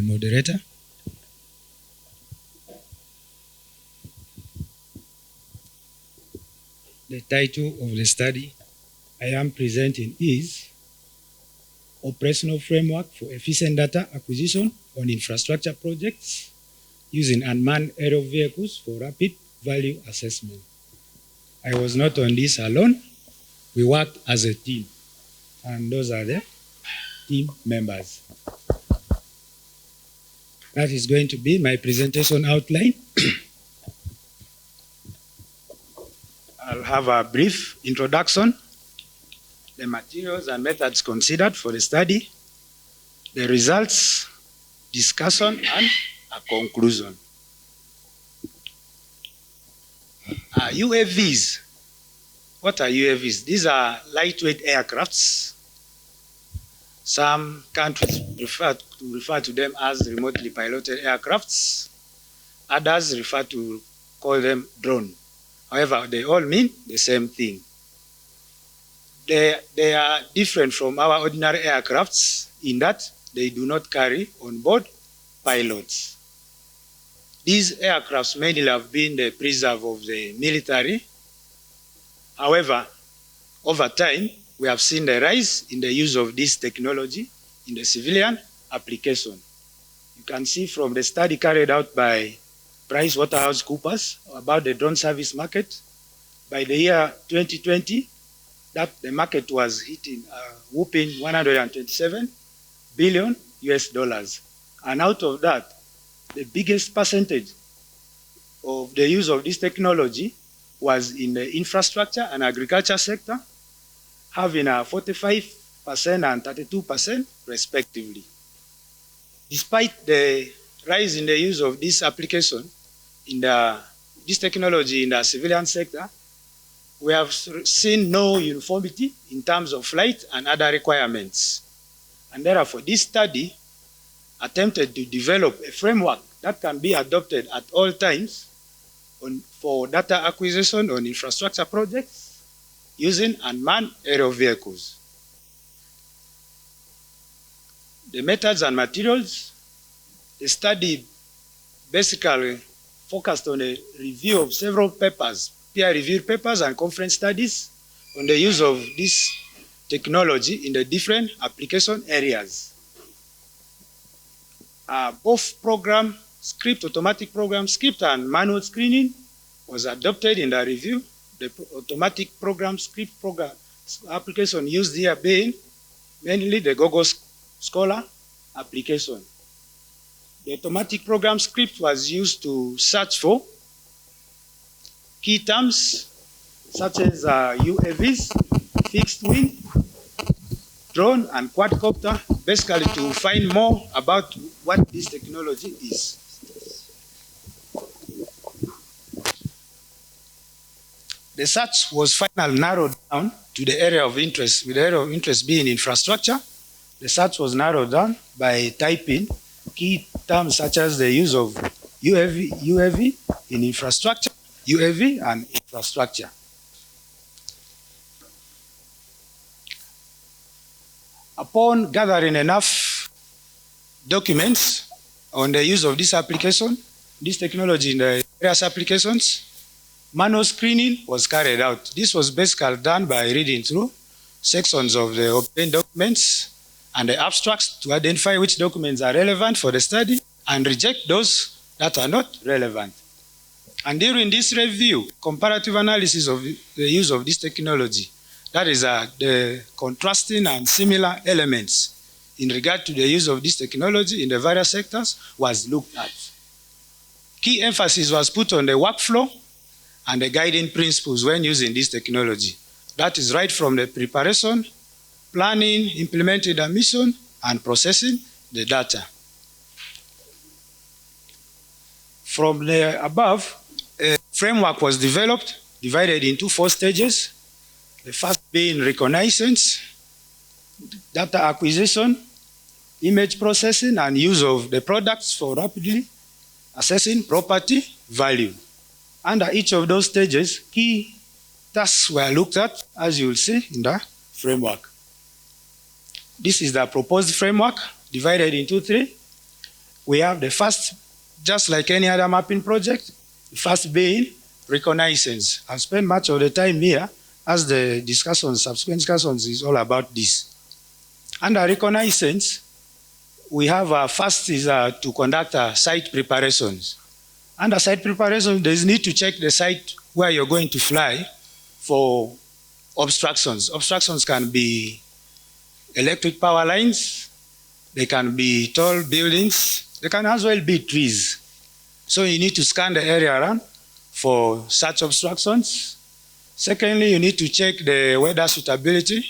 moderator. The title of the study I am presenting is Operational Framework for Efficient Data Acquisition on Infrastructure Projects using Unmanned Aerial Vehicles for Rapid Value Assessment. I was not on this alone. We worked as a team, and those are the team members. That is going to be my presentation outline. I'll have a brief introduction, the materials and methods considered for the study, the results, discussion, and a conclusion. UAVs. What are UAVs? These are lightweight aircrafts. Some countries refer to them as remotely piloted aircrafts. Others call them drone. However, they all mean the same thing. They are different from our ordinary aircrafts in that they do not carry on board pilots. These aircrafts mainly have been the preserve of the military. However, over time, we have seen the rise in the use of this technology in the civilian application. You can see from the study carried out by PricewaterhouseCoopers about the drone service market, by the year 2020, that the market was hitting a whopping $127 billion US. And out of that, the biggest percentage of the use of this technology was in the infrastructure and agriculture sector, having a 45% and 32% respectively. Despite the rise in the use of this application this technology in the civilian sector, we have seen no uniformity in terms of flight and other requirements. And therefore, this study attempted to develop a framework that can be adopted at all times for data acquisition on infrastructure projects using unmanned aerial vehicles. The methods and materials, the study basically focused on a review of several papers, peer-reviewed papers and conference studies on the use of this technology in the different application areas. Both automatic program script and manual screening was adopted in the review. The automatic program script application used here being mainly the Google Scholar application. The automatic program script was used to search for key terms such as UAVs, fixed wing, drone, and quadcopter, basically to find more about what this technology is. The search was finally narrowed down to the area of interest, with the area of interest being infrastructure. The search was narrowed down by typing key terms such as the use of UAV in infrastructure, UAV and infrastructure. Upon gathering enough documents on the use of this application, this technology in the various applications, manual screening was carried out. This was basically done by reading through sections of the obtained documents and the abstracts to identify which documents are relevant for the study and reject those that are not relevant. And during this review, comparative analysis of the use of this technology, that is the contrasting and similar elements in regard to the use of this technology in the various sectors was looked at. Key emphasis was put on the workflow and the guiding principles when using this technology. That is right from the preparation, planning, implementing the mission, and processing the data. From the above, a framework was developed, divided into 4 stages. The first being reconnaissance, data acquisition, image processing, and use of the products for rapidly assessing property value. Under each of those stages, key tasks were looked at, as you will see in the framework. This is the proposed framework, divided into 3. we have the first, just like any other mapping project, the first being reconnaissance. I've spent much of the time here as the discussions, subsequent discussions is all about this. Under reconnaissance, we have first is to conduct site preparations. Under site preparation, there is need to check the site where you're going to fly for obstructions. Obstructions can be electric power lines, they can be tall buildings, they can as well be trees. So you need to scan the area around for such obstructions. Secondly, you need to check the weather suitability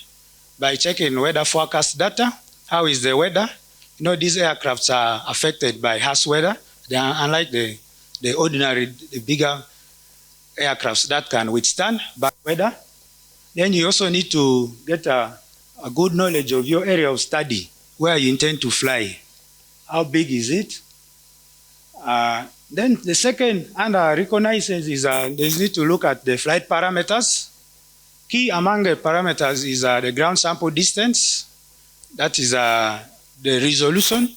by checking weather forecast data. How is the weather? You know, these aircrafts are affected by harsh weather. They are unlike the ordinary, the bigger aircrafts that can withstand bad weather. Then you also need to get a good knowledge of your area of study, where you intend to fly. How big is it? Then the second under reconnaissance is they need to look at the flight parameters. Key among the parameters is the ground sample distance. That is the resolution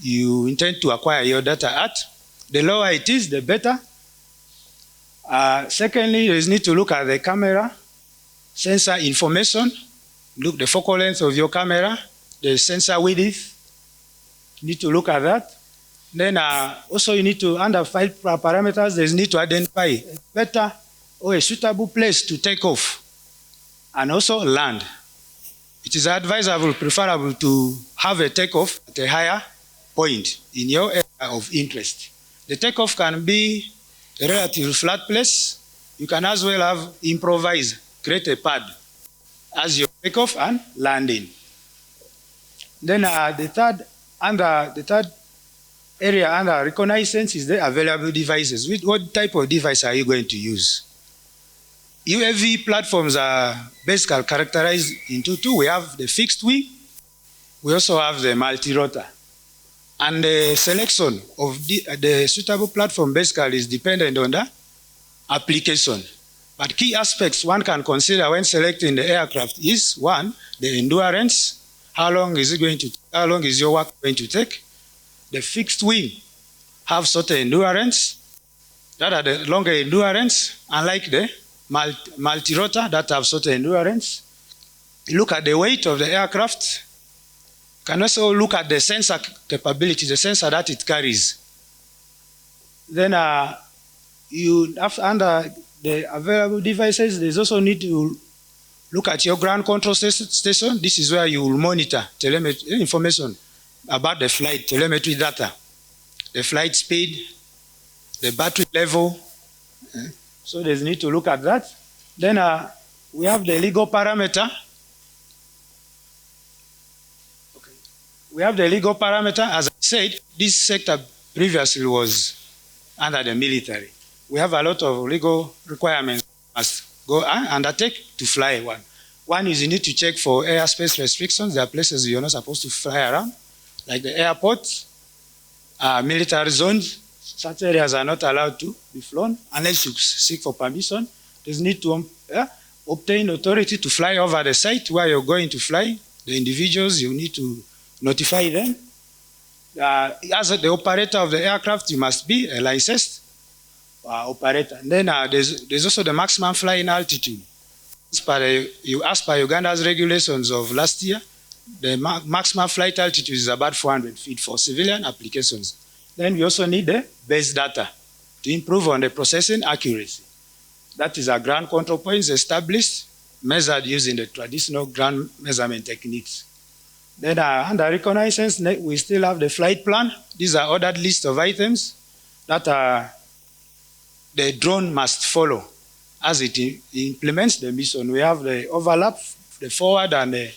you intend to acquire your data at. The lower it is, the better. Secondly, you need to look at the camera sensor information. Look the focal length of your camera, the sensor width. You need to look at that. Then also you need to, under flight parameters, there's need to identify a better or a suitable place to take off and also land. It is advisable, preferable to have a takeoff at a higher point in your area of interest. The takeoff can be a relatively flat place. You can as well have improvise, create a pad as your takeoff and landing. Then the third area under reconnaissance is the available devices. What type of device are you going to use? UAV platforms are basically characterized into two. We have the fixed wing. We also have the multi-rotor. And the selection of the suitable platform basically is dependent on the application. But key aspects one can consider when selecting the aircraft is, one, the endurance. How long is your work going to take? The fixed wing have certain endurance that are the longer endurance, unlike the multi-rotor that have certain endurance. You look at the weight of the aircraft. You can also look at the sensor capability, the sensor that it carries. Then you have under the available devices, there's also need to look at your ground control station. This is where you will monitor telemetry information about the flight, telemetry data, the flight speed, the battery level. So there's need to look at that. Then we have the legal parameter. Okay. We have the legal parameter. As I said, this sector previously was under the military. We have a lot of legal requirements must go undertake to fly one. One is you need to check for airspace restrictions. There are places you're not supposed to fly around, like the airports, military zones. Such areas are not allowed to be flown unless you seek for permission. There's need to obtain authority to fly over the site where you're going to fly. The individuals, you need to notify them. As the operator of the aircraft, you must be a licensed operator. And then there's also the maximum flying altitude. As per Uganda's regulations of last year, the maximum flight altitude is about 400 feet for civilian applications. Then we also need the base data to improve on the processing accuracy. That is our ground control points established, measured using the traditional ground measurement techniques. Then under reconnaissance, we still have the flight plan. These are ordered list of items that the drone must follow as it implements the mission. We have the overlap, the forward and the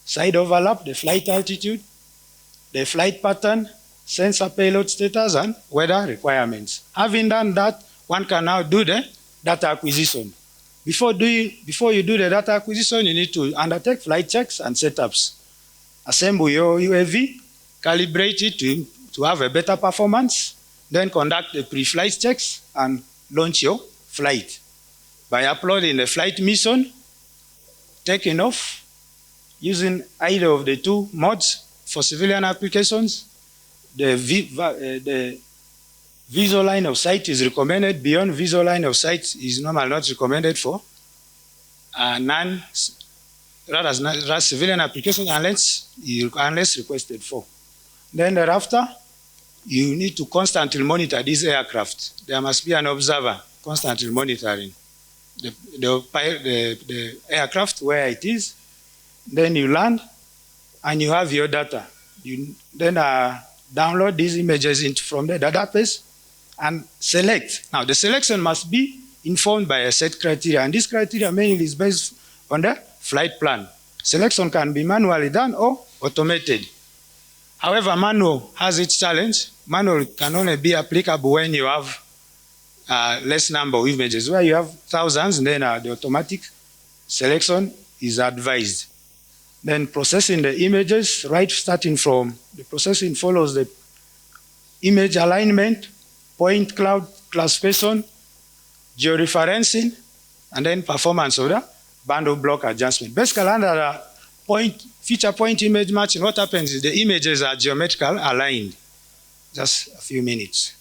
side overlap, the flight altitude, the flight pattern, sensor payload status, and weather requirements. Having done that, one can now do the data acquisition. Before you do the data acquisition, you need to undertake flight checks and setups. Assemble your UAV, calibrate it to have a better performance, then conduct the pre-flight checks and launch your flight. By uploading the flight mission, taking off, using either of the two modes for civilian applications, the visual line of sight is recommended. Beyond visual line of sight is normally not recommended for rather civilian application unless requested for. Then thereafter, you need to constantly monitor these aircraft. There must be an observer constantly monitoring the aircraft where it is. Then you land and you have your data. You then download these images from the database and select. Now the selection must be informed by a set criteria, and this criteria mainly is based on the flight plan. Selection can be manually done or automated. However, manual has its challenge. Manual can only be applicable when you have less number of images. Where you have thousands, then the automatic selection is advised. Then processing the images, right, starting from the processing follows the image alignment, point cloud classification, georeferencing, and then performance of the bundle block adjustment. Basically, under the feature point image matching, what happens is the images are geometrical aligned. Just a few minutes.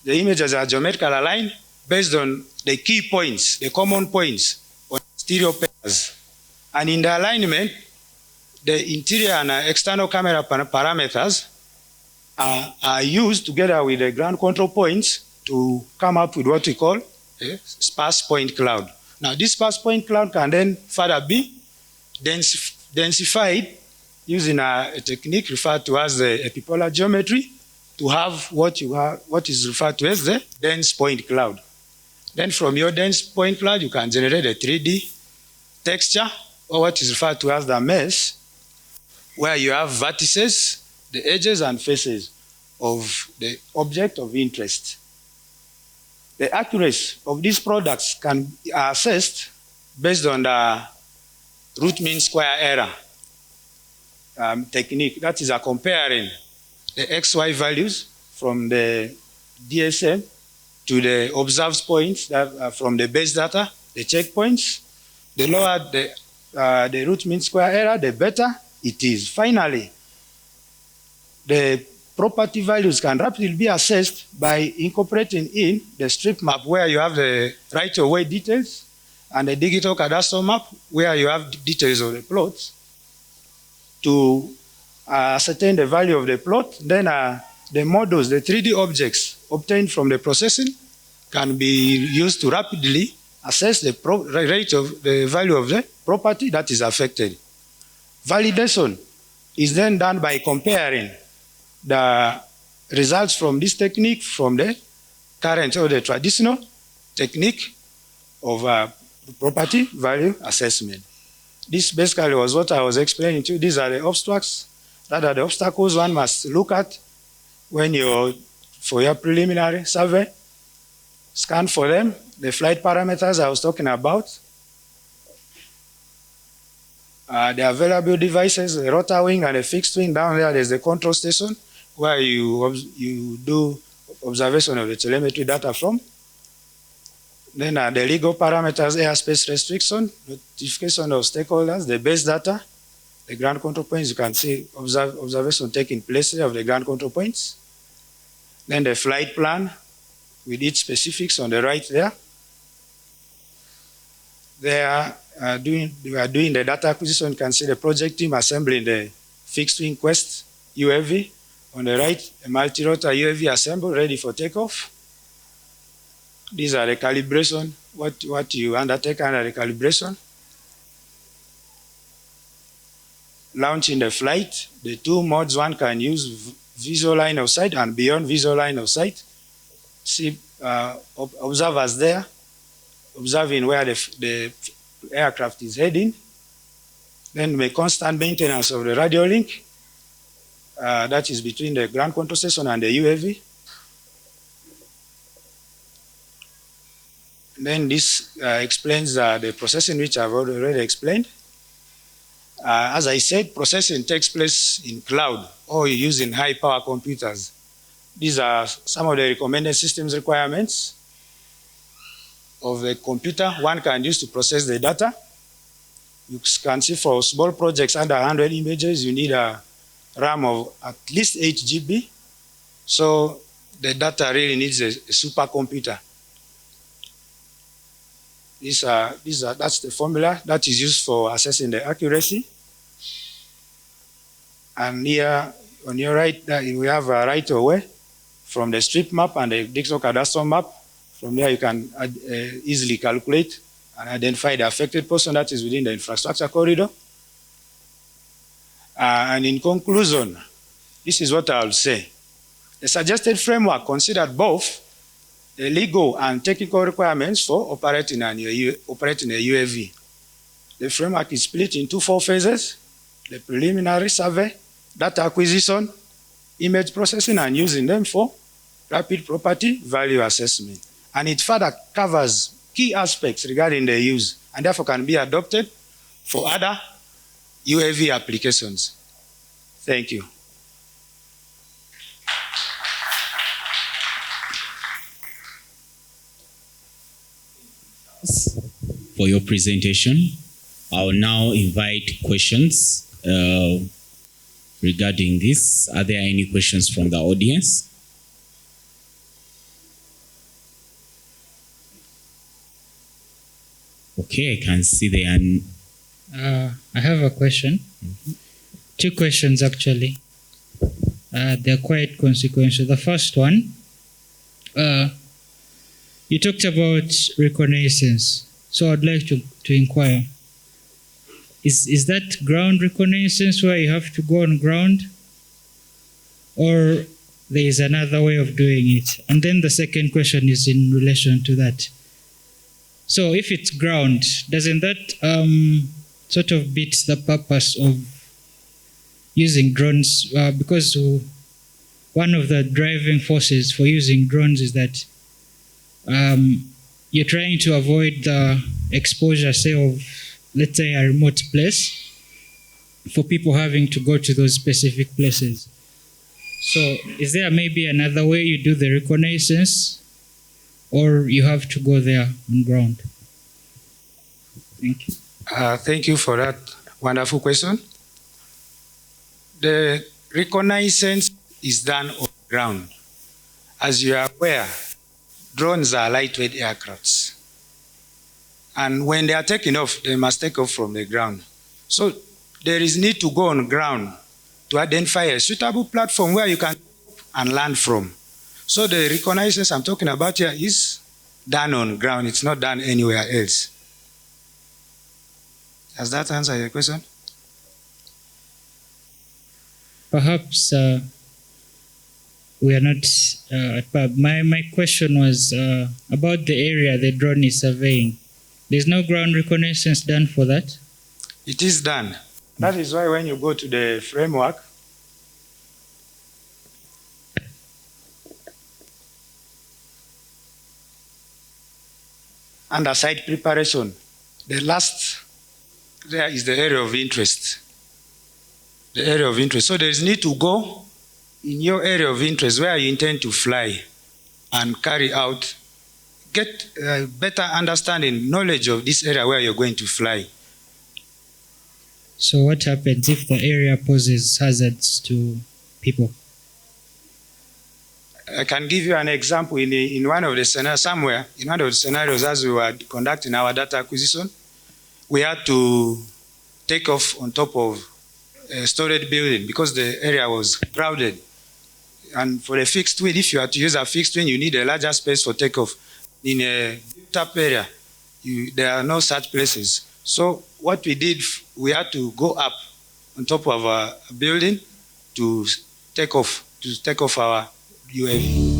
The images are geometrical aligned based on the key points, the common points on stereo pairs. And in the alignment, the interior and external camera parameters are used together with the ground control points to come up with what we call a sparse point cloud. Now, this sparse point cloud can then further be densified using a technique referred to as the epipolar geometry to have what is referred to as the dense point cloud. Then from your dense point cloud, you can generate a 3D texture, or what is referred to as the mesh, where you have vertices, the edges and faces of the object of interest. The accuracy of these products can be assessed based on the root mean square error technique. That is comparing the XY values from the DSM to the observed points that from the base data, the checkpoints. The lower the root mean square error, the better it is. Finally, the property values can rapidly be assessed by incorporating in the strip map where you have the right-of-way details and the digital cadastral map where you have details of the plots to ascertain the value of the plot. Then the models, the 3D objects obtained from the processing can be used to rapidly assess the rate of the value of the property that is affected. Validation is then done by comparing the results from this technique from the current or the traditional technique of property value assessment. This basically was what I was explaining to you. These are the obstacles, that are the obstacles one must look at when for your preliminary survey. Scan for them, the flight parameters I was talking about, the available devices, the rotor wing and the fixed wing. Down there's the control station where you do observation of the telemetry data from. Then the legal parameters, airspace restriction, notification of stakeholders, the base data, the ground control points. You can see observation taking place there of the ground control points. Then the flight plan with its specifics on the right there. We are doing the data acquisition. You can see the project team assembling the fixed wing Quest UAV. On the right, a multi-rotor UAV assembled, ready for takeoff. These are the calibration, what you undertake under the calibration. Launching the flight, the two modes one can use visual line of sight and beyond visual line of sight. See observers there, observing where the aircraft is heading. Then make constant maintenance of the radio link, that is between the ground control station and the UAV. Then this explains the processing which I've already explained. As I said, processing takes place in cloud or using high power computers. These are some of the recommended systems requirements of the computer one can use to process the data. You can see for small projects under 100 images, you need a RAM of at least 8 GB So the data really needs a supercomputer. That's the formula that is used for assessing the accuracy. And here on your right, we have a right of way from the strip map and the digital cadastral map. From there, you can easily calculate and identify the affected portion that is within the infrastructure corridor. And in conclusion, this is what I will say. The suggested framework considered both the legal and technical requirements for operating a UAV. The framework is split into 4 phases: the preliminary survey, data acquisition, image processing, and using them for rapid property value assessment. And it further covers key aspects regarding the use, and therefore can be adopted for other UAV applications. Thank you. For your presentation, I will now invite questions regarding this. Are there any questions from the audience? Okay, I can see I have a question. Mm-hmm. 2 questions actually. They're quite consequential. The first one, you talked about reconnaissance. So I'd like to inquire, is that ground reconnaissance where you have to go on ground? Or there is another way of doing it? And then the second question is in relation to that. So if it's ground, doesn't that sort of beat the purpose of using drones? Because one of the driving forces for using drones is that you're trying to avoid the exposure, say, of, let's say, a remote place for people having to go to those specific places. So is there maybe another way you do the reconnaissance, or you have to go there on ground? Thank you. Thank you for that wonderful question. The reconnaissance is done on ground. As you are aware, drones are lightweight aircrafts. And when they are taking off, they must take off from the ground. So there is need to go on ground to identify a suitable platform where you can and land from. So the reconnaissance I'm talking about here is done on ground. It's not done anywhere else. Does that answer your question? Perhaps we are not. My question was about the area the drone is surveying. There's no ground reconnaissance done for that? It is done. That is why when you go to the framework, under site preparation, the last there is the area of interest. The area of interest. So there is need to go in your area of interest where you intend to fly and carry out, get a better understanding, knowledge of this area where you're going to fly. So what happens if the area poses hazards to people? I can give you an example in one of the scenarios, somewhere, in one of the scenarios as we were conducting our data acquisition, we had to take off on top of a storage building because the area was crowded. And for a fixed wing, if you are to use a fixed wing, you need a larger space for takeoff. In a built-up area, there are no such places. So what we did, we had to go up on top of a building to take off our UAV.